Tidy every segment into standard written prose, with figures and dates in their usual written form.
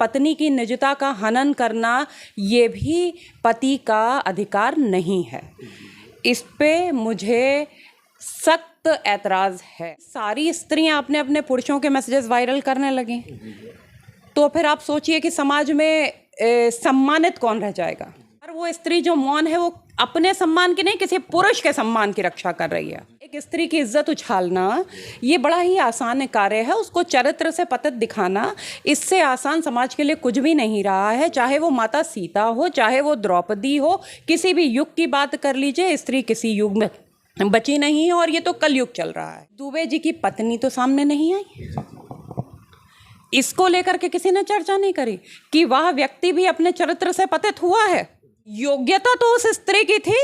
पत्नी की निजता का हनन करना ये भी पति का अधिकार नहीं है। इस पे मुझे सख्त ऐतराज़ है। सारी स्त्रियां अपने अपने पुरुषों के मैसेजेस वायरल करने लगीं, तो फिर आप सोचिए कि समाज में सम्मानित कौन रह जाएगा। और वो स्त्री जो मौन है वो अपने सम्मान की नहीं, किसी पुरुष के सम्मान की रक्षा कर रही है। एक स्त्री की इज्जत उछालना ये बड़ा ही आसान कार्य है। उसको चरित्र से पतित दिखाना, इससे आसान समाज के लिए कुछ भी नहीं रहा है। चाहे वो माता सीता हो, चाहे वो द्रौपदी हो, किसी भी युग की बात कर लीजिए, स्त्री किसी युग में बची नहीं है। और ये तो कलयुग चल रहा है। दुबे जी की पत्नी तो सामने नहीं आई, इसको लेकर के किसी ने चर्चा नहीं करी कि वह व्यक्ति भी अपने चरित्र से पतित हुआ है। योग्यता तो उस स्त्री की थी,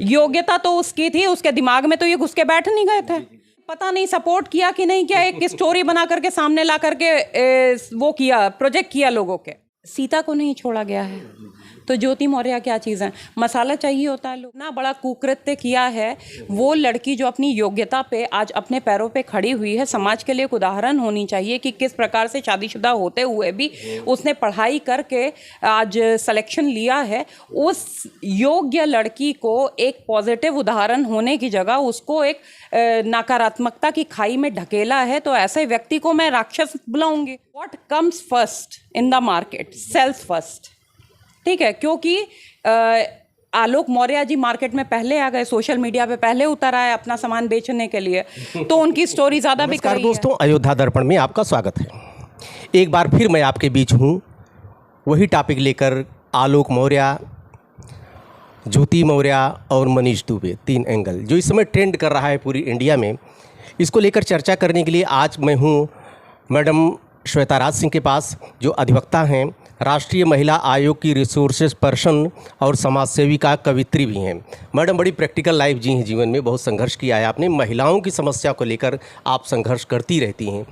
योग्यता तो उसकी थी, उसके दिमाग में तो ये घुस के बैठ नहीं गए थे। पता नहीं सपोर्ट किया कि नहीं किया, एक स्टोरी बना करके सामने ला करके वो किया, प्रोजेक्ट किया लोगों के। सीता को नहीं छोड़ा गया है तो ज्योति मौर्य क्या चीज़ है? मसाला चाहिए होता है। लोग ना बड़ा कुकृत्य किया है। वो लड़की जो अपनी योग्यता पे आज अपने पैरों पे खड़ी हुई है, समाज के लिए एक उदाहरण होनी चाहिए कि किस प्रकार से शादीशुदा होते हुए भी उसने पढ़ाई करके आज सिलेक्शन लिया है। उस योग्य लड़की को एक पॉजिटिव उदाहरण होने की जगह उसको एक नकारात्मकता की खाई में ढकेला है। तो ऐसे व्यक्ति को मैं राक्षस बुलाऊंगी। What comes first in the market? Sales first, ठीक है। क्योंकि आलोक मौर्य जी मार्केट में पहले आ गए, सोशल मीडिया पे पहले उतर आए अपना सामान बेचने के लिए, तो उनकी स्टोरी ज़्यादा बिक रही है। दोस्तों, अयोध्या दर्पण में आपका स्वागत है। एक बार फिर मैं आपके बीच हूँ, वही टॉपिक लेकर। आलोक मौर्य, ज्योति मौर्य और मनीष दुबे, 3 एंगल जो इस समय ट्रेंड कर रहा है पूरी इंडिया में, इसको लेकर चर्चा करने के लिए आज मैं हूँ मैडम श्वेता राज सिंह के पास, जो अधिवक्ता हैं, राष्ट्रीय महिला आयोग की रिसोर्सेज पर्सन और समाज सेविका, कवित्री भी हैं। मैडम बड़ी प्रैक्टिकल लाइफ जी हैं, जीवन में बहुत संघर्ष किया है आपने। महिलाओं की समस्या को लेकर आप संघर्ष करती रहती हैं,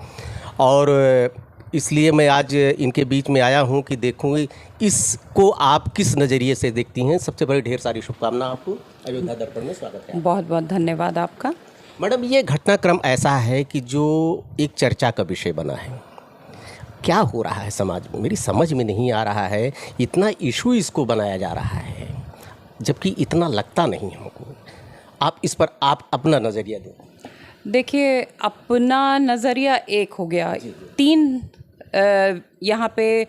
और इसलिए मैं आज इनके बीच में आया हूं कि देखूँगी इसको आप किस नज़रिए से देखती हैं। सबसे बड़ी ढेर सारी शुभकामनाएं आपको। अयोध्या दर्पण में स्वागत है। बहुत बहुत धन्यवाद आपका। मैडम, ये घटनाक्रम ऐसा है कि जो एक चर्चा का विषय बना है। क्या हो रहा है समाज में, मेरी समझ में नहीं आ रहा है। इतना इशू इसको बनाया जा रहा है, जबकि इतना लगता नहीं हमको। आप इस पर आप अपना नज़रिया दें। देखिए, अपना नज़रिया एक हो गया, 3 यहाँ पे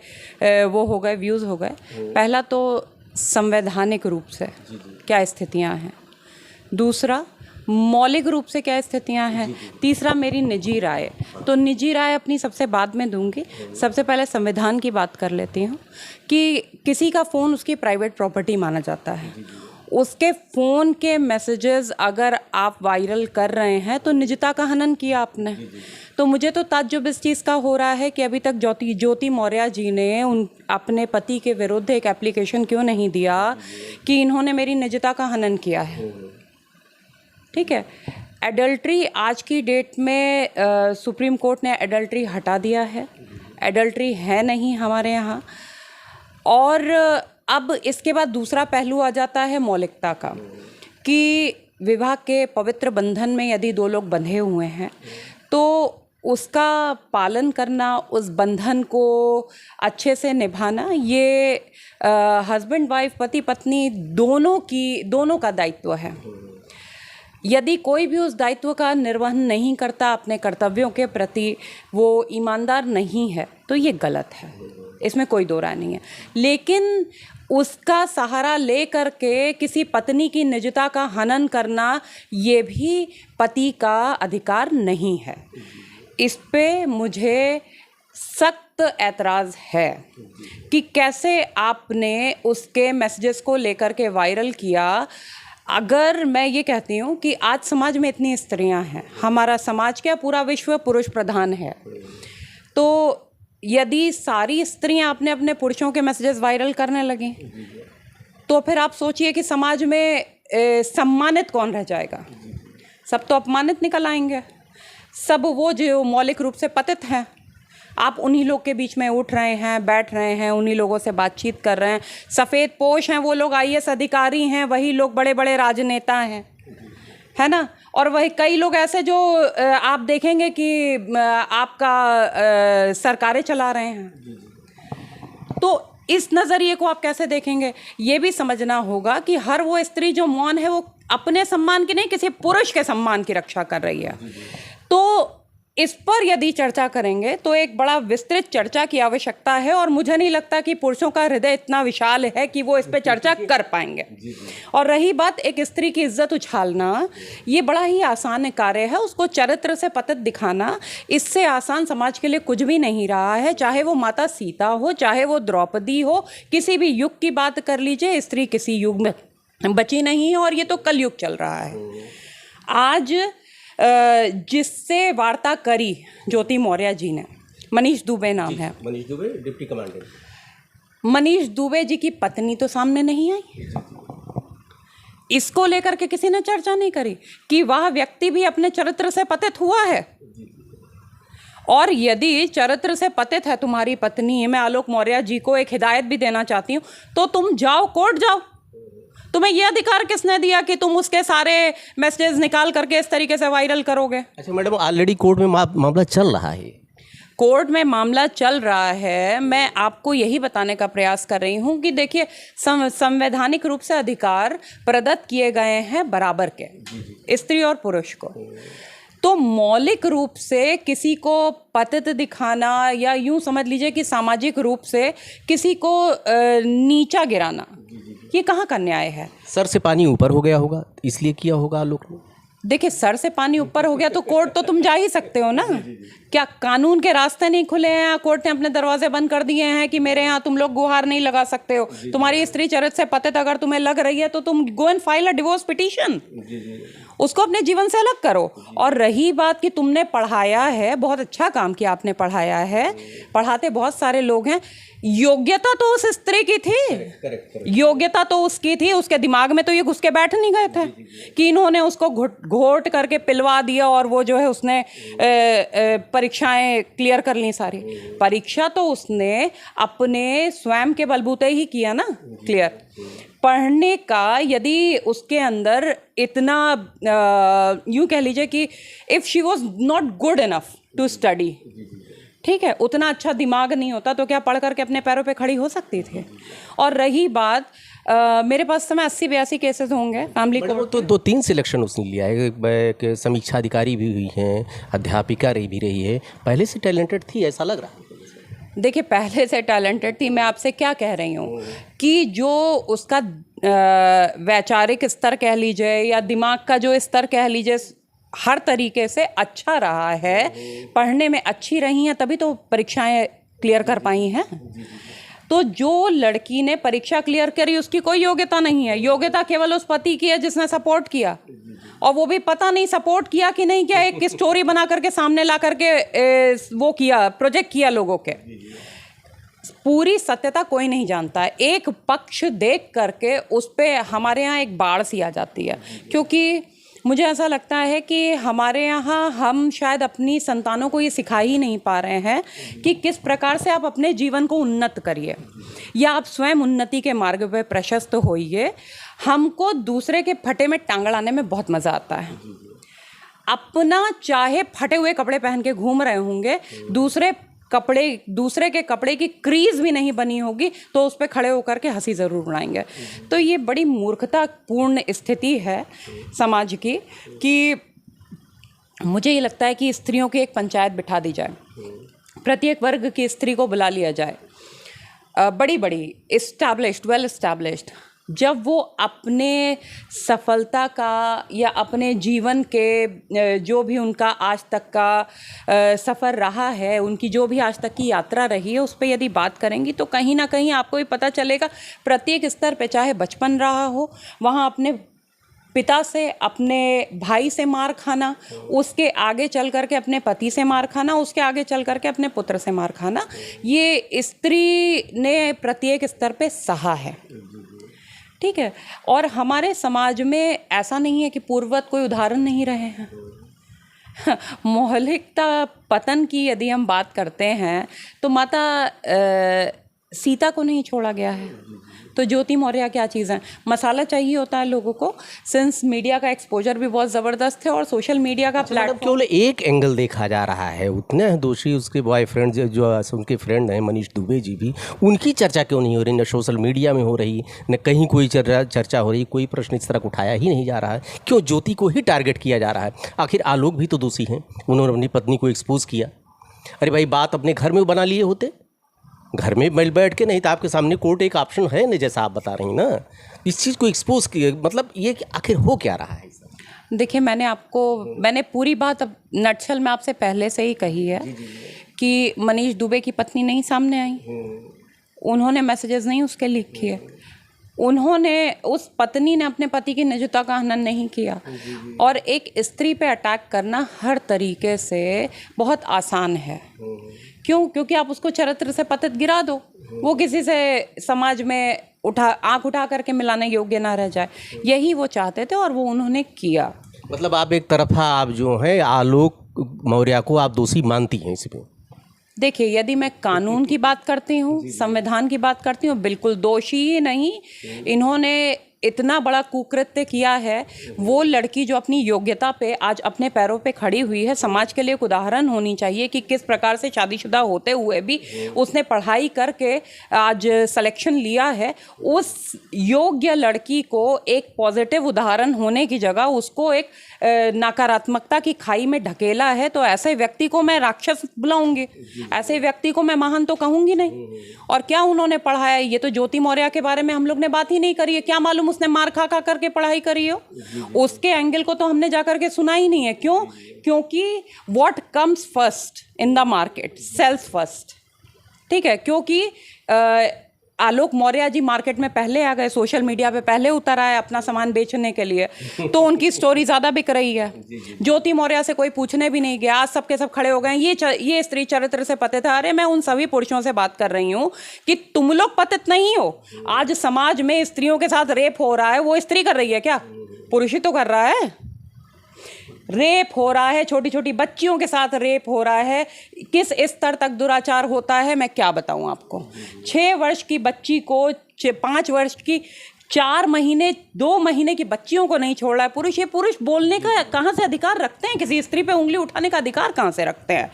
वो हो गए, व्यूज़ हो गए। पहला तो संवैधानिक रूप से क्या स्थितियाँ हैं, दूसरा मौलिक रूप से क्या स्थितियां हैं, तीसरा मेरी निजी राय। तो निजी राय अपनी सबसे बाद में दूंगी। सबसे पहले संविधान की बात कर लेती हूँ कि किसी का फ़ोन उसकी प्राइवेट प्रॉपर्टी माना जाता है। उसके फ़ोन के मैसेजेस अगर आप वायरल कर रहे हैं तो निजता का हनन किया आपने। तो मुझे तो ताज्जुब इस चीज़ का हो रहा है कि अभी तक ज्योति मौर्य जी ने अपने पति के विरुद्ध एक एप्लीकेशन क्यों नहीं दिया कि इन्होंने मेरी निजता का हनन किया है। ठीक है। एडल्ट्री आज की डेट में सुप्रीम कोर्ट ने एडल्ट्री हटा दिया है, एडल्ट्री है नहीं हमारे यहाँ। और अब इसके बाद दूसरा पहलू आ जाता है मौलिकता का, कि विवाह के पवित्र बंधन में यदि 2 लोग बंधे हुए हैं तो उसका पालन करना, उस बंधन को अच्छे से निभाना, ये हस्बैंड वाइफ, पति पत्नी दोनों का दायित्व है। यदि कोई भी उस दायित्व का निर्वहन नहीं करता, अपने कर्तव्यों के प्रति वो ईमानदार नहीं है, तो ये गलत है, इसमें कोई दो राय नहीं है। लेकिन उसका सहारा ले करके किसी पत्नी की निजता का हनन करना ये भी पति का अधिकार नहीं है। इस पे मुझे सख्त ऐतराज़ है कि कैसे आपने उसके मैसेजेस को लेकर के वायरल किया। अगर मैं ये कहती हूँ कि आज समाज में इतनी स्त्रियाँ हैं, हमारा समाज क्या पूरा विश्व पुरुष प्रधान है, तो यदि सारी स्त्रियाँ अपने अपने पुरुषों के मैसेजेस वायरल करने लगें तो फिर आप सोचिए कि समाज में सम्मानित कौन रह जाएगा। सब तो अपमानित निकल आएंगे। सब वो जो मौलिक रूप से पतित हैं, आप उन्हीं लोग के बीच में उठ रहे हैं, बैठ रहे हैं, उन्हीं लोगों से बातचीत कर रहे हैं। सफ़ेद पोश हैं वो लोग, IAS अधिकारी हैं, वही लोग बड़े बड़े राजनेता हैं, है ना। और वही कई लोग ऐसे जो आप देखेंगे कि आपका सरकारें चला रहे हैं। इस नज़रिए को आप कैसे देखेंगे? ये भी समझना होगा कि हर वो स्त्री जो मौन है वो अपने सम्मान की नहीं, किसी पुरुष के सम्मान की रक्षा कर रही है। तो इस पर यदि चर्चा करेंगे तो एक बड़ा विस्तृत चर्चा की आवश्यकता है, और मुझे नहीं लगता कि पुरुषों का हृदय इतना विशाल है कि वो इस पर चर्चा कर पाएंगे। और रही बात एक स्त्री की इज्जत उछालना, ये बड़ा ही आसान कार्य है। उसको चरित्र से पतित दिखाना, इससे आसान समाज के लिए कुछ भी नहीं रहा है। चाहे वो माता सीता हो, चाहे वो द्रौपदी हो, किसी भी युग की बात कर लीजिए, स्त्री किसी युग में बची नहीं है, और ये तो कल युग चल रहा है। आज जिससे वार्ता करी ज्योति मौर्य जी ने, मनीष दुबे नाम है, मनीष दुबे डिप्टी कमांडेंट। मनीष दुबे जी की पत्नी तो सामने नहीं आई। इसको लेकर के किसी ने चर्चा नहीं करी कि वह व्यक्ति भी अपने चरित्र से पतित हुआ है। और यदि चरित्र से पतित है तुम्हारी पत्नी, मैं आलोक मौर्य जी को एक हिदायत भी देना चाहती हूँ, तो तुम जाओ, कोर्ट जाओ। तुम्हें यह अधिकार किसने दिया कि तुम उसके सारे मैसेजेस निकाल करके इस तरीके से वायरल करोगे? अच्छा मैडम, ऑलरेडी कोर्ट में मामला चल रहा है। कोर्ट में मामला चल रहा है। मैं आपको यही बताने का प्रयास कर रही हूँ कि देखिए, संवैधानिक रूप से अधिकार प्रदत्त किए गए हैं बराबर के, स्त्री और पुरुष को। तो मौलिक रूप से किसी को पतित दिखाना, या यूं समझ लीजिए कि सामाजिक रूप से किसी को नीचा गिराना, ये कहाँ का न्याय है? सर से पानी ऊपर हो गया होगा, इसलिए किया होगा आलोक ने। देखिए, सर से पानी ऊपर हो गया तो कोर्ट तो तुम जा ही सकते हो ना। क्या कानून के रास्ते नहीं खुले हैं? कोर्ट ने अपने दरवाजे बंद कर दिए हैं कि मेरे यहाँ तुम लोग गुहार नहीं लगा सकते हो? तुम्हारी स्त्री चरित्र से पतित अगर तुम्हें लग रही है तो तुम go and file a divorce petition, उसको अपने जीवन से अलग करो। और रही बात कि तुमने पढ़ाया है, बहुत अच्छा काम किया आपने, पढ़ाया है, पढ़ाते बहुत सारे लोग हैं। योग्यता तो उस स्त्री की थी, योग्यता तो उसकी थी, उसके दिमाग में तो ये घुस के बैठ नहीं गए थे कि इन्होंने उसको घोट करके पिलवा दिया और वो जो है उसने परीक्षाएं क्लियर कर ली सारी। परीक्षा तो उसने अपने स्वयं के बलबूते ही किया ना क्लियर। पढ़ने का यदि उसके अंदर इतना यूँ कह लीजिए कि if she was not good enough to study, ठीक है, उतना अच्छा दिमाग नहीं होता तो क्या पढ़ करके अपने पैरों पे खड़ी हो सकती थी? और रही बात, मेरे पास समय 80-82 केसेस होंगे फैमिली कोर्ट। तो 2-3 सिलेक्शन उसने लिया है, एक समीक्षा अधिकारी भी हुई हैं, अध्यापिका भी रही है, पहले से टैलेंटेड थी ऐसा लग रहा है। देखिए, पहले से टैलेंटेड थी, मैं आपसे क्या कह रही हूँ कि जो उसका वैचारिक स्तर कह लीजिए या दिमाग का जो स्तर कह लीजिए, हर तरीके से अच्छा रहा है, पढ़ने में अच्छी रही हैं, तभी तो परीक्षाएं क्लियर कर पाई हैं। तो जो लड़की ने परीक्षा क्लियर करी उसकी कोई योग्यता नहीं है, योग्यता केवल उस पति की है जिसने सपोर्ट किया, और वो भी पता नहीं सपोर्ट किया कि नहीं किया, एक स्टोरी बना करके सामने ला करके वो किया, प्रोजेक्ट किया लोगों के। पूरी सत्यता कोई नहीं जानता है। एक पक्ष देख करके उस पर हमारे यहाँ एक बाढ़ सी आ जाती है, क्योंकि मुझे ऐसा लगता है कि हमारे यहाँ हम शायद अपनी संतानों को ये सिखा ही नहीं पा रहे हैं कि किस प्रकार से आप अपने जीवन को उन्नत करिए या आप स्वयं उन्नति के मार्ग पर प्रशस्त होइए। हमको दूसरे के फटे में टांग अड़ाने में बहुत मज़ा आता है। अपना चाहे फटे हुए कपड़े पहन के घूम रहे होंगे, दूसरे के कपड़े की क्रीज भी नहीं बनी होगी तो उस पर खड़े होकर के हंसी ज़रूर उड़ाएंगे। तो ये बड़ी मूर्खतापूर्ण स्थिति है समाज की कि मुझे ये लगता है कि स्त्रियों की एक पंचायत बिठा दी जाए, प्रत्येक वर्ग की स्त्री को बुला लिया जाए, बड़ी बड़ी इस्टेब्लिश्ड, वेल इस्टेब्लिश्ड, जब वो अपने सफलता का या अपने जीवन के जो भी उनका आज तक का सफ़र रहा है, उनकी जो भी आज तक की यात्रा रही है, उस पर यदि बात करेंगी तो कहीं ना कहीं आपको भी पता चलेगा प्रत्येक स्तर पे, चाहे बचपन रहा हो, वहाँ अपने पिता से, अपने भाई से मार खाना, उसके आगे चल करके अपने पति से मार खाना, उसके आगे चल करके अपने पुत्र से मार खाना, ये स्त्री ने प्रत्येक स्तर पे सहा है, ठीक है। और हमारे समाज में ऐसा नहीं है कि पूर्ववत कोई उदाहरण नहीं रहे हैं। मौलिकता पतन की यदि हम बात करते हैं तो माता सीता को नहीं छोड़ा गया है, तो ज्योति मौर्य क्या चीज़ है? मसाला चाहिए होता है लोगों को, सिंस मीडिया का एक्सपोजर भी बहुत ज़बरदस्त है और सोशल मीडिया का प्लेटफॉर्म। केवल एक एंगल देखा जा रहा है, उतने हैं दोषी उसके बॉयफ्रेंड जो उनके फ्रेंड हैं मनीष दुबे जी भी, उनकी चर्चा क्यों नहीं हो रही? न सोशल मीडिया में हो रही, न कहीं कोई चर्चा हो रही, कोई प्रश्न इस तरह का उठाया ही नहीं जा रहा है। क्यों ज्योति को ही टारगेट किया जा रहा है? आखिर आलोक भी तो दोषी हैं, उन्होंने अपनी पत्नी को एक्सपोज किया। अरे भाई, बात अपने घर में बना लिए होते, घर में मिल बैठ के, नहीं तो आपके सामने कोर्ट एक ऑप्शन है ना, जैसा आप बता रही हैं ना। इस चीज़ को एक्सपोज किया, मतलब ये आखिर हो क्या रहा है? देखिए, मैंने पूरी बात अब नटशल में आपसे पहले से ही कही है कि मनीष दुबे की पत्नी नहीं सामने आई, उन्होंने मैसेजेस नहीं उसके लीक किए, उस पत्नी ने अपने पति की निजता का हनन नहीं किया। और एक स्त्री पे अटैक करना हर तरीके से बहुत आसान है। क्यों? क्योंकि आप उसको चरित्र से पतित गिरा दो, वो किसी से समाज में आंख उठा करके मिलाने योग्य ना रह जाए। यही वो चाहते थे और वो उन्होंने किया। मतलब आप एक तरफा, आप जो है आलोक मौर्य को आप दोषी मानती हैं इसमें? देखिए, यदि मैं कानून की बात करती हूँ, संविधान की बात करती हूँ, बिल्कुल दोषी ही नहीं। इन्होंने इतना बड़ा कुकृत्य किया है। वो लड़की जो अपनी योग्यता पे आज अपने पैरों पे खड़ी हुई है, समाज के लिए एक उदाहरण होनी चाहिए कि किस प्रकार से शादीशुदा होते हुए भी उसने पढ़ाई करके आज सिलेक्शन लिया है। उस योग्य लड़की को एक पॉजिटिव उदाहरण होने की जगह उसको एक नकारात्मकता की खाई में ढकेला है। तो ऐसे व्यक्ति को मैं राक्षस बुलाऊंगी, ऐसे व्यक्ति को मैं महान तो कहूंगी नहीं। और क्या उन्होंने पढ़ा है? ये तो ज्योति मौर्य के बारे में हम लोग ने बात ही नहीं करी है। क्या मालूम उसने मार खा खा करके पढ़ाई करी हो? उसके एंगल को तो हमने जाकर के सुना ही नहीं है। क्यों? क्योंकि what comes first in the market sales first. ठीक है, क्योंकि आलोक मौर्य जी मार्केट में पहले आ गए, सोशल मीडिया पे पहले उतर आए अपना सामान बेचने के लिए, तो उनकी स्टोरी ज़्यादा बिक रही है। ज्योति मौर्य से कोई पूछने भी नहीं गया, आज सबके सब खड़े हो गए ये स्त्री चरित्र से पतित है। अरे मैं उन सभी पुरुषों से बात कर रही हूँ कि तुम लोग पतित नहीं हो। आज समाज में स्त्रियों के साथ रेप हो रहा है, वो स्त्री कर रही है क्या? पुरुष ही तो कर रहा है। रेप हो रहा है, छोटी छोटी बच्चियों के साथ रेप हो रहा है। किस स्तर तक दुराचार होता है मैं क्या बताऊं आपको। 6 वर्ष की बच्ची को 5 वर्ष की 4 महीने 2 महीने की बच्चियों को नहीं छोड़ रहा है पुरुष। ये पुरुष बोलने का कहाँ से अधिकार रखते हैं? किसी स्त्री पे उंगली उठाने का अधिकार कहाँ से रखते हैं?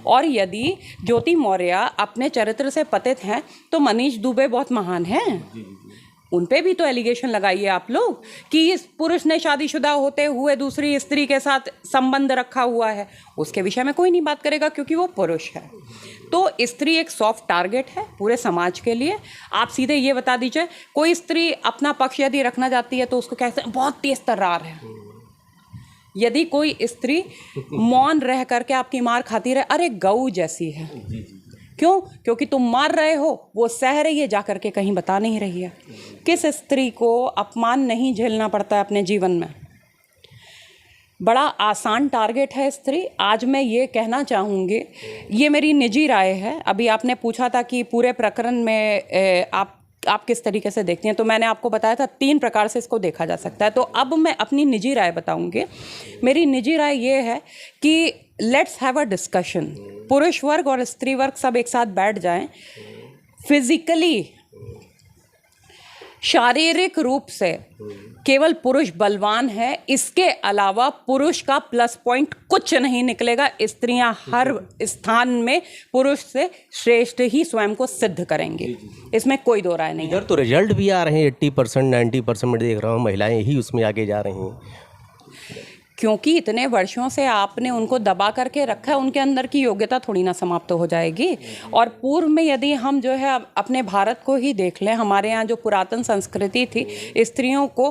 और यदि ज्योति मौर्य अपने चरित्र से पतित हैं तो मनीष दुबे बहुत महान हैं। उन पे भी तो एलिगेशन लगाइए आप लोग कि इस पुरुष ने शादीशुदा होते हुए दूसरी स्त्री के साथ संबंध रखा हुआ है। उसके विषय में कोई नहीं बात करेगा क्योंकि वो पुरुष है। तो स्त्री एक सॉफ्ट टारगेट है पूरे समाज के लिए। आप सीधे ये बता दीजिए, कोई स्त्री अपना पक्ष यदि रखना चाहती है तो उसको कहते हैं बहुत तेज तर्रार है। यदि कोई स्त्री मौन रह करके आपकी मार खाती रहे, अरे गऊ जैसी है। क्यों? क्योंकि तुम मार रहे हो, वो सह रही है, जाकर के कहीं बता नहीं रही है। किस स्त्री को अपमान नहीं झेलना पड़ता है अपने जीवन में? बड़ा आसान टारगेट है स्त्री। आज मैं ये कहना चाहूँगी, ये मेरी निजी राय है। अभी आपने पूछा था कि पूरे प्रकरण में आप किस तरीके से देखती हैं, तो मैंने आपको बताया था 3 प्रकार से इसको देखा जा सकता है। तो अब मैं अपनी निजी राय बताऊँगी। मेरी निजी राय ये है कि लेट्स हैव अ डिस्कशन। पुरुष वर्ग और स्त्री वर्ग सब एक साथ बैठ जाएं, फिजिकली शारीरिक रूप से केवल पुरुष बलवान है, इसके अलावा पुरुष का प्लस पॉइंट कुछ नहीं निकलेगा। स्त्रियां हर स्थान में पुरुष से श्रेष्ठ ही स्वयं को सिद्ध करेंगी, इसमें कोई दो राय नहीं है। इधर तो रिजल्ट भी आ रहे हैं 80% 90% में देख रहा हूँ, महिलाएं ही उसमें आगे जा रही हैं। क्योंकि इतने वर्षों से आपने उनको दबा करके रखा है, उनके अंदर की योग्यता थोड़ी ना समाप्त हो जाएगी। और पूर्व में यदि हम जो है अपने भारत को ही देख लें, हमारे यहाँ जो पुरातन संस्कृति थी, स्त्रियों को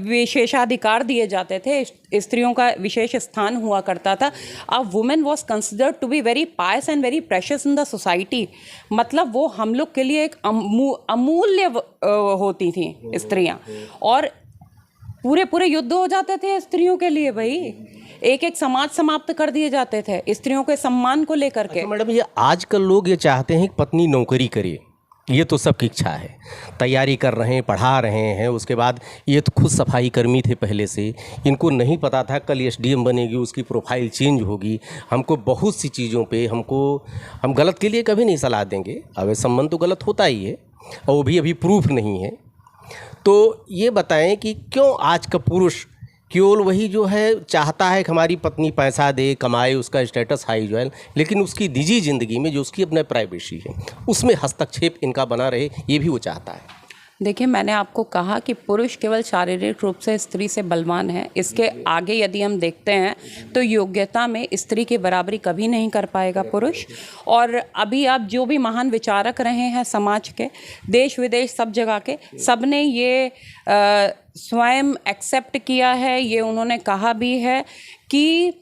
विशेषाधिकार दिए जाते थे, स्त्रियों का विशेष स्थान हुआ करता था। A women was considered to be very pious and very precious in the society. मतलब वो हम लोग के लिए एक अमूल्य होती थी स्त्रियाँ, और पूरे युद्ध हो जाते थे स्त्रियों के लिए। भाई एक एक समाज समाप्त कर दिए जाते थे स्त्रियों के सम्मान को लेकर के। अच्छा मैडम, ये आजकल लोग ये चाहते हैं कि पत्नी नौकरी करे, ये तो सबकी इच्छा है, तैयारी कर रहे हैं, पढ़ा रहे हैं। उसके बाद ये तो खुद सफाई कर्मी थे पहले से, इनको नहीं पता था कल SDM बनेगी, उसकी प्रोफाइल चेंज होगी। हमको बहुत सी चीज़ों पे हम गलत के लिए कभी नहीं सलाह देंगे, अब संबंध तो गलत होता ही है, और वो भी अभी प्रूफ नहीं है। तो ये बताएं कि क्यों आज का पुरुष केवल वही जो है चाहता है कि हमारी पत्नी पैसा दे, कमाए, उसका स्टेटस हाई जो है, लेकिन उसकी निजी ज़िंदगी में जो उसकी अपना प्राइवेसी है उसमें हस्तक्षेप इनका बना रहे, ये भी वो चाहता है। देखिए, मैंने आपको कहा कि पुरुष केवल शारीरिक रूप से स्त्री से बलवान है। इसके आगे यदि हम देखते हैं तो योग्यता में स्त्री की बराबरी कभी नहीं कर पाएगा पुरुष। और अभी आप जो भी महान विचारक रहे हैं समाज के, देश विदेश सब जगह के, सब ने ये स्वयं एक्सेप्ट किया है, ये उन्होंने कहा भी है कि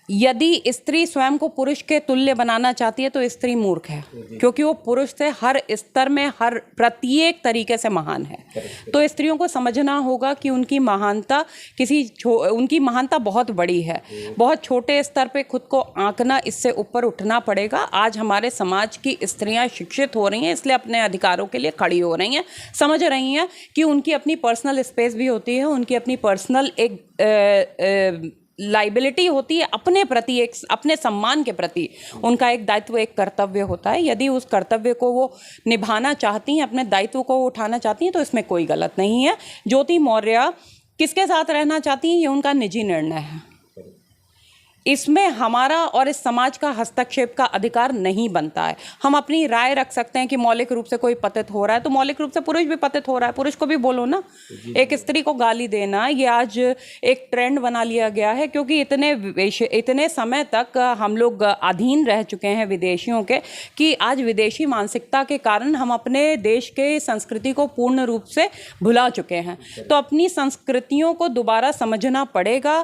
यदि स्त्री स्वयं को पुरुष के तुल्य बनाना चाहती है तो स्त्री मूर्ख है, क्योंकि वो पुरुष से हर स्तर में, हर प्रत्येक तरीके से महान है। तो स्त्रियों को समझना होगा कि उनकी महानता उनकी महानता बहुत बड़ी है। बहुत छोटे स्तर पे खुद को आंकना, इससे ऊपर उठना पड़ेगा। आज हमारे समाज की स्त्रियां शिक्षित हो रही हैं, इसलिए अपने अधिकारों के लिए खड़ी हो रही हैं, समझ रही हैं कि उनकी अपनी पर्सनल स्पेस भी होती है, उनकी अपनी पर्सनल एक लाइबिलिटी होती है अपने प्रति, एक अपने सम्मान के प्रति उनका एक दायित्व, एक कर्तव्य होता है। यदि उस कर्तव्य को वो निभाना चाहती हैं, अपने दायित्व को उठाना चाहती हैं, तो इसमें कोई गलत नहीं है। ज्योति मौर्य किसके साथ रहना चाहती हैं ये उनका निजी निर्णय है। इसमें हमारा और इस समाज का हस्तक्षेप का अधिकार नहीं बनता है। हम अपनी राय रख सकते हैं कि मौलिक रूप से कोई पतित हो रहा है तो मौलिक रूप से पुरुष भी पतित हो रहा है, पुरुष को भी बोलो ना। एक स्त्री को गाली देना ये आज एक ट्रेंड बना लिया गया है, क्योंकि इतने समय तक हम लोग अधीन रह चुके हैं विदेशियों के, कि आज विदेशी मानसिकता के कारण हम अपने देश के संस्कृति को पूर्ण रूप से भुला चुके हैं। तो अपनी संस्कृतियों को दोबारा समझना पड़ेगा,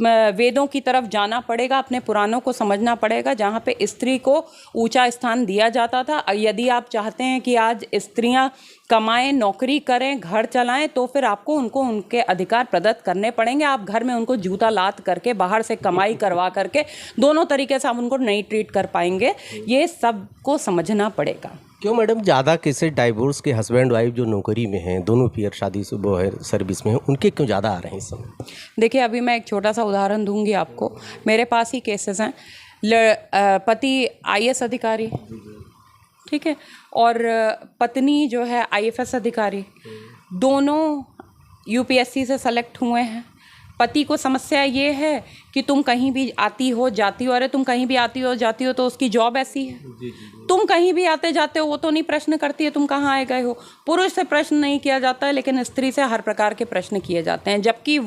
वेदों की तरफ जाना पड़ेगा, अपने पुराणों को समझना पड़ेगा, जहाँ पे स्त्री को ऊंचा स्थान दिया जाता था। यदि आप चाहते हैं कि आज स्त्रियां कमाएं, नौकरी करें, घर चलाएं, तो फिर आपको उनको उनके अधिकार प्रदत्त करने पड़ेंगे। आप घर में उनको जूता लात करके, बाहर से कमाई करवा करके, दोनों तरीके से आप उनको नहीं ट्रीट कर पाएंगे। ये सबको समझना पड़ेगा। क्यों मैडम ज़्यादा केसेस डाइवोर्स के हस्बैंड वाइफ जो नौकरी में हैं, दोनों पीयर शादी से वो है सर्विस में हैं, उनके क्यों ज़्यादा आ रहे हैं इस समय? देखिए, अभी मैं एक छोटा सा उदाहरण दूंगी आपको। मेरे पास ही केसेस हैं, पति IAS अधिकारी, ठीक है, और पत्नी जो है IFS अधिकारी, दोनों UPSC से सेलेक्ट हुए हैं। पति को समस्या ये है कि तुम कहीं भी आती हो जाती हो, अरे तुम कहीं भी आती हो जाती हो तो उसकी जॉब ऐसी है। तुम कहीं भी आते जाते हो, वो तो नहीं प्रश्न करती है तुम कहाँ आए गए हो। पुरुष से प्रश्न नहीं किया जाता है, लेकिन स्त्री से हर प्रकार के प्रश्न किए जाते हैं। जबकि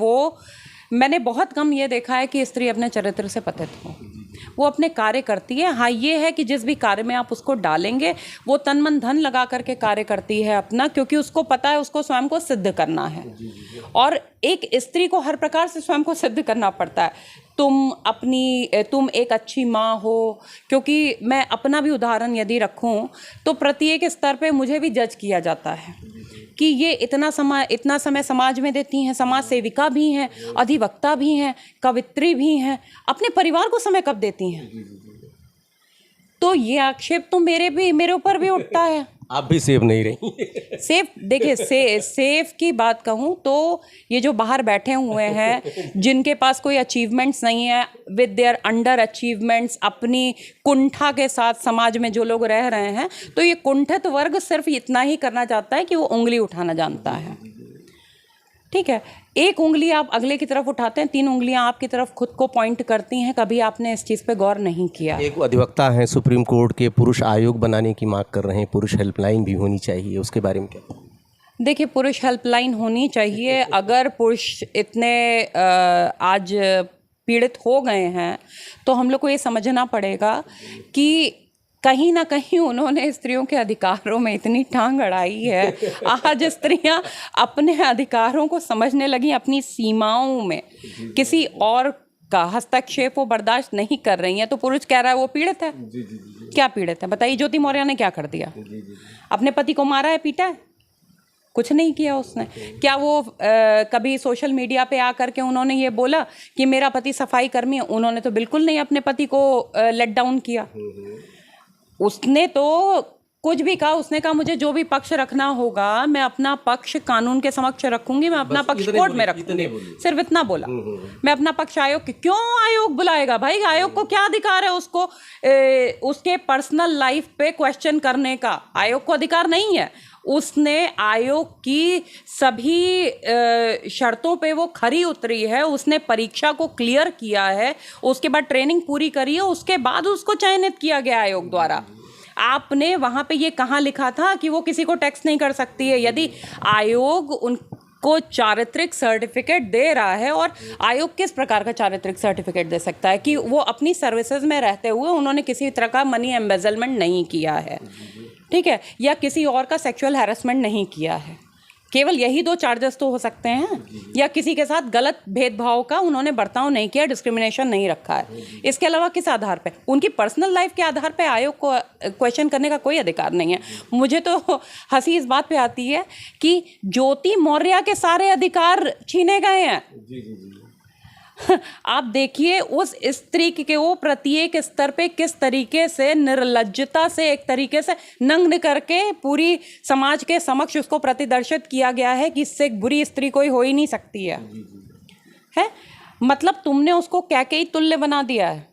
मैंने बहुत कम ये देखा है कि स्त्री अपने चरित्र से पतित हो। वो अपने कार्य करती है। हाँ, ये है कि जिस भी कार्य में आप उसको डालेंगे वो तन मन धन लगा करके कार्य करती है अपना, क्योंकि उसको पता है उसको स्वयं को सिद्ध करना है। और एक स्त्री को हर प्रकार से स्वयं को सिद्ध करना पड़ता है। तुम एक अच्छी माँ हो, क्योंकि मैं अपना भी उदाहरण यदि रखूं तो प्रत्येक स्तर पे मुझे भी जज किया जाता है कि ये इतना समय समाज में देती हैं, समाज सेविका भी हैं, अधिवक्ता भी हैं, कवित्री भी हैं, अपने परिवार को समय कब देती हैं। तो ये आक्षेप तो मेरे ऊपर भी उठता है। आप भी सेफ नहीं रही। सेफ, देखिए, सेफ की बात कहूँ तो ये जो बाहर बैठे हुए हैं, जिनके पास कोई अचीवमेंट्स नहीं है, विद देयर अंडर अचीवमेंट्स, अपनी कुंठा के साथ समाज में जो लोग रह रहे हैं, तो ये कुंठित वर्ग सिर्फ इतना ही करना चाहता है कि वो उंगली उठाना जानता है। ठीक है, एक उंगली आप अगले की तरफ उठाते हैं, 3 उंगलियां आपकी तरफ खुद को पॉइंट करती हैं। कभी आपने इस चीज़ पे गौर नहीं किया। एक अधिवक्ता हैं सुप्रीम कोर्ट के, पुरुष आयोग बनाने की मांग कर रहे हैं, पुरुष हेल्पलाइन भी होनी चाहिए, उसके बारे में क्या? देखिए, पुरुष हेल्पलाइन होनी चाहिए। अगर पुरुष इतने आज पीड़ित हो गए हैं तो हम लोग को ये समझना पड़ेगा कि कहीं ना कहीं उन्होंने स्त्रियों के अधिकारों में इतनी टांग अड़ाई है। आज स्त्रियां अपने अधिकारों को समझने लगी, अपनी सीमाओं में किसी और का हस्तक्षेप वो बर्दाश्त नहीं कर रही हैं। तो पुरुष कह रहा है वो पीड़ित है। क्या पीड़ित है बताइए? ज्योति मौर्य ने क्या कर दिया? अपने पति को मारा है, पीटा है? कुछ नहीं किया उसने। क्या वो कभी सोशल मीडिया पे आकर के उन्होंने ये बोला कि मेरा पति सफाई कर्मी है? उन्होंने तो बिल्कुल नहीं अपने पति को लेट डाउन किया। उसने तो कुछ भी कहा, उसने कहा मुझे जो भी पक्ष रखना होगा मैं अपना पक्ष कानून के समक्ष रखूंगी, मैं अपना पक्ष कोर्ट में रखूंगी। सिर्फ इतना बोला। मैं अपना पक्ष आयोग के, क्यों आयोग बुलाएगा भाई? आयोग को क्या अधिकार है उसको उसके पर्सनल लाइफ पे क्वेश्चन करने का? आयोग को अधिकार नहीं है। उसने आयोग की सभी शर्तों पे वो खरी उतरी है, उसने परीक्षा को क्लियर किया है, उसके बाद ट्रेनिंग पूरी करी है, उसके बाद उसको चयनित किया गया आयोग द्वारा। आपने वहाँ पे ये कहाँ लिखा था कि वो किसी को टैक्स नहीं कर सकती है? यदि आयोग उनको चारित्रिक सर्टिफिकेट दे रहा है, और आयोग किस प्रकार का चारित्रिक सर्टिफिकेट दे सकता है कि वो अपनी सर्विसेज में रहते हुए उन्होंने किसी तरह का मनी एम्बेजलमेंट नहीं किया है, ठीक है, या किसी और का सेक्सुअल हैरेसमेंट नहीं किया है? केवल यही दो चार्जेस तो हो सकते हैं। या किसी के साथ गलत भेदभाव का उन्होंने बर्ताव नहीं किया, डिस्क्रिमिनेशन नहीं रखा है। इसके अलावा किस आधार पे? उनकी पर्सनल लाइफ के आधार पे आयोग को क्वेश्चन करने का कोई अधिकार नहीं है। मुझे तो हंसी इस बात पे आती है कि ज्योति मौर्य के सारे अधिकार छीने गए हैं। आप देखिए उस स्त्री के वो प्रत्येक स्तर पे किस तरीके से निर्लज्जता से एक तरीके से नग्न करके पूरी समाज के समक्ष उसको प्रतिदर्शित किया गया है कि इससे एक बुरी स्त्री कोई हो ही नहीं सकती है? मतलब तुमने उसको कैकेयी तुल्य बना दिया है।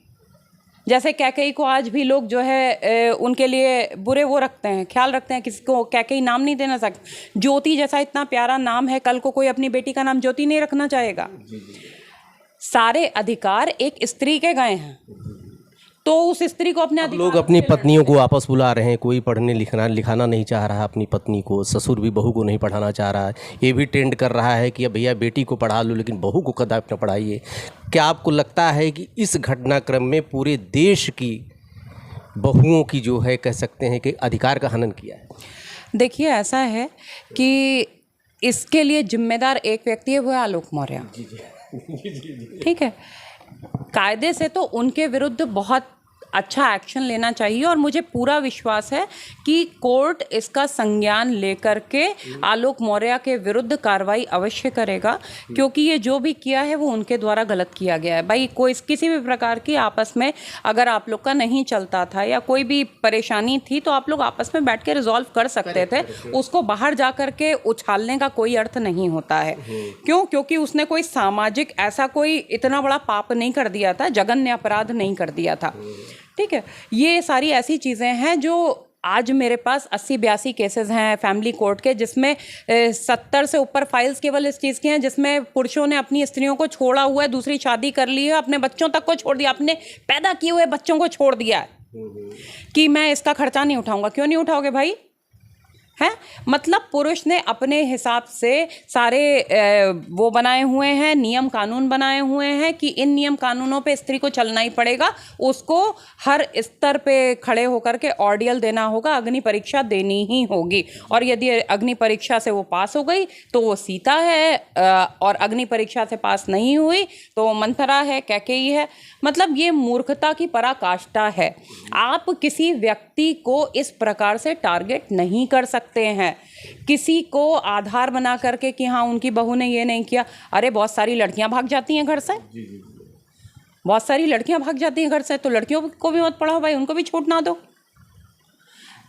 जैसे कैकेयी को आज भी लोग जो है उनके लिए बुरे वो रखते हैं, ख्याल रखते हैं, किसी को कैकेयी नाम नहीं देना सकते। ज्योति जैसा इतना प्यारा नाम है, कल को कोई अपनी बेटी का नाम ज्योति नहीं रखना चाहेगा। सारे अधिकार एक स्त्री के गए हैं, तो उस स्त्री को अपने अधिकार, लोग अपनी पत्नियों को वापस बुला रहे हैं। कोई पढ़ने लिखाना नहीं चाह रहा अपनी पत्नी को, ससुर भी बहू को नहीं पढ़ाना चाह रहा है। ये भी ट्रेंड कर रहा है कि अब भैया बेटी को पढ़ा लो लेकिन बहू को कदापि न पढ़ाइए। क्या आपको लगता है कि इस घटनाक्रम में पूरे देश की बहुओं की जो है कह सकते हैं कि अधिकार का हनन किया है? देखिए ऐसा है कि इसके लिए जिम्मेदार एक व्यक्ति है, वो है आलोक मौर्य। ठीक है, कायदे से तो उनके विरुद्ध बहुत अच्छा एक्शन लेना चाहिए, और मुझे पूरा विश्वास है कि कोर्ट इसका संज्ञान लेकर के आलोक मौर्य के विरुद्ध कार्रवाई अवश्य करेगा, क्योंकि ये जो भी किया है वो उनके द्वारा गलत किया गया है। भाई कोई किसी भी प्रकार की आपस में अगर आप लोग का नहीं चलता था या कोई भी परेशानी थी तो आप लोग आपस में बैठ के रिजॉल्व कर सकते थे। उसको बाहर जा कर के उछालने का कोई अर्थ नहीं होता है। क्यों? क्योंकि उसने कोई सामाजिक ऐसा कोई इतना बड़ा पाप नहीं कर दिया था, जघन्य अपराध नहीं कर दिया था। ठीक है, ये सारी ऐसी चीज़ें हैं जो आज मेरे पास 80-82 केसेस हैं फैमिली कोर्ट के, जिसमें 70 से ऊपर फाइल्स केवल इस चीज़ की हैं जिसमें पुरुषों ने अपनी स्त्रियों को छोड़ा हुआ है, दूसरी शादी कर ली है, अपने बच्चों तक को छोड़ दिया, अपने पैदा किए हुए बच्चों को छोड़ दिया है कि मैं इसका खर्चा नहीं उठाऊंगा। क्यों नहीं उठाओगे भाई? है मतलब पुरुष ने अपने हिसाब से सारे वो बनाए हुए हैं, नियम कानून बनाए हुए हैं कि इन नियम कानूनों पे स्त्री को चलना ही पड़ेगा, उसको हर स्तर पे खड़े होकर के ऑर्डियल देना होगा, अग्नि परीक्षा देनी ही होगी। और यदि अग्नि परीक्षा से वो पास हो गई तो वो सीता है, और अग्नि परीक्षा से पास नहीं हुई तो मंथरा है, कैकेयी है। मतलब ये मूर्खता की पराकाष्ठा है। आप किसी व्यक्ति को इस प्रकार से टारगेट नहीं कर सकते हैं, किसी को आधार बना करके कि हाँ उनकी बहू ने ये नहीं किया। अरे बहुत सारी लड़कियां भाग जाती हैं घर से, बहुत सारी लड़कियां भाग जाती हैं घर से, तो लड़कियों को भी मत पढ़ाओ भाई, उनको भी छूट ना दो।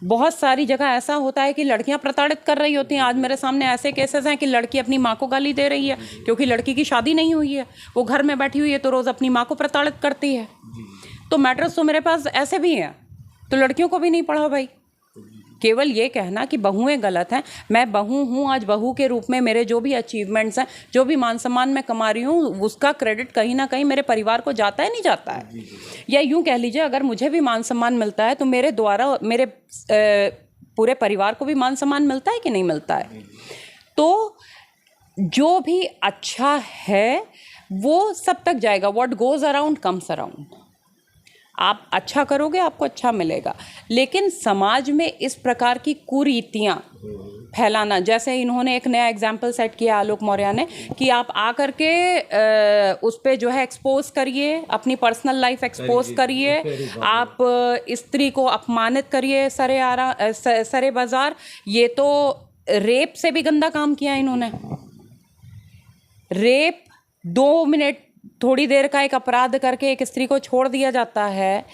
बहुत सारी जगह ऐसा होता है कि लड़कियां प्रताड़ित कर रही होती हैं। आज मेरे सामने ऐसे केसेस हैं कि लड़की अपनी माँ को गाली दे रही है क्योंकि लड़की की शादी नहीं हुई है, वो घर में बैठी हुई है तो रोज़ अपनी माँ को प्रताड़ित करती है। तो मैटर्स तो मेरे पास ऐसे भी हैं, तो लड़कियों को भी नहीं पढ़ाओ भाई। केवल ये कहना कि बहुएं गलत हैं, मैं बहू हूँ, आज बहू के रूप में मेरे जो भी अचीवमेंट्स हैं, जो भी मान सम्मान मैं कमा रही हूँ, उसका क्रेडिट कहीं ना कहीं मेरे परिवार को जाता है, नहीं जाता है? या यूँ कह लीजिए अगर मुझे भी मान सम्मान मिलता है तो मेरे द्वारा मेरे पूरे परिवार को भी मान सम्मान मिलता है कि नहीं मिलता है? तो जो भी अच्छा है वो सब तक जाएगा। What goes around comes around. आप अच्छा करोगे आपको अच्छा मिलेगा, लेकिन समाज में इस प्रकार की कुरीतियाँ फैलाना, जैसे इन्होंने एक नया एग्जाम्पल सेट किया आलोक मौर्य ने कि आप आकर के उस पे जो है एक्सपोज करिए, अपनी पर्सनल लाइफ एक्सपोज करिए, आप स्त्री को अपमानित करिए सरे बाजार। ये तो रेप से भी गंदा काम किया इन्होंने। रेप 2 मिनट थोड़ी देर का एक अपराध करके एक स्त्री को छोड़ दिया जाता है।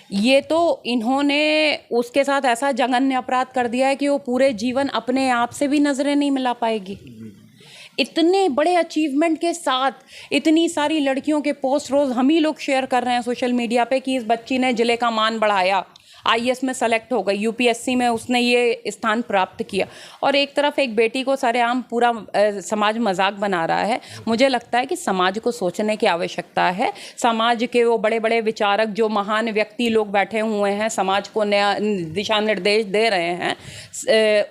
ये तो इन्होंने उसके साथ ऐसा जघन्य अपराध कर दिया है कि वो पूरे जीवन अपने आप से भी नजरें नहीं मिला पाएगी। इतने बड़े अचीवमेंट के साथ इतनी सारी लड़कियों के पोस्ट रोज हम ही लोग शेयर कर रहे हैं सोशल मीडिया पे कि इस बच्ची ने जिले का मान बढ़ाया, आईएएस में सेलेक्ट हो गई, यूपीएससी में उसने ये स्थान प्राप्त किया, और एक तरफ एक बेटी को सरेआम पूरा समाज मजाक बना रहा है। मुझे लगता है कि समाज को सोचने की आवश्यकता है। समाज के वो बड़े बड़े विचारक जो महान व्यक्ति लोग बैठे हुए हैं, समाज को नया दिशा निर्देश दे रहे हैं,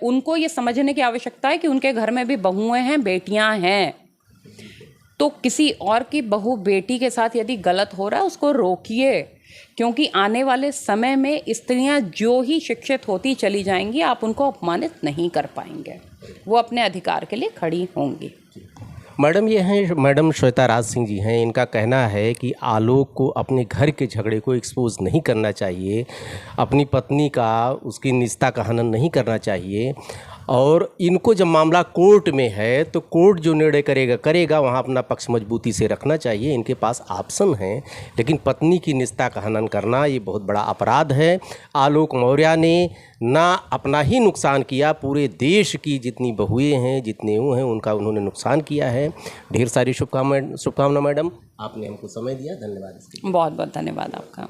उनको ये समझने की आवश्यकता है कि उनके घर में भी बहुएं हैं, बेटियां हैं। तो किसी और की बहू बेटी के साथ यदि गलत हो रहा है उसको रोकिए, क्योंकि आने वाले समय में स्त्रियां जो ही शिक्षित होती चली जाएंगी आप उनको अपमानित नहीं कर पाएंगे, वो अपने अधिकार के लिए खड़ी होंगी। मैडम ये हैं मैडम श्वेता राज सिंह जी हैं, इनका कहना है कि आलोक को अपने घर के झगड़े को एक्सपोज नहीं करना चाहिए, अपनी पत्नी का उसकी निजता का हनन नहीं करना चाहिए, और इनको जब मामला कोर्ट में है तो कोर्ट जो निर्णय करेगा वहाँ अपना पक्ष मजबूती से रखना चाहिए। इनके पास ऑप्शन हैं, लेकिन पत्नी की निजता का हनन करना ये बहुत बड़ा अपराध है। आलोक मौर्य ने ना अपना ही नुकसान किया, पूरे देश की जितनी बहुएं हैं, जितने वो हैं, उनका उन्होंने नुकसान किया है। ढेर सारी शुभकामना मैडम, आपने हमको समय दिया, धन्यवाद। बहुत बहुत धन्यवाद आपका।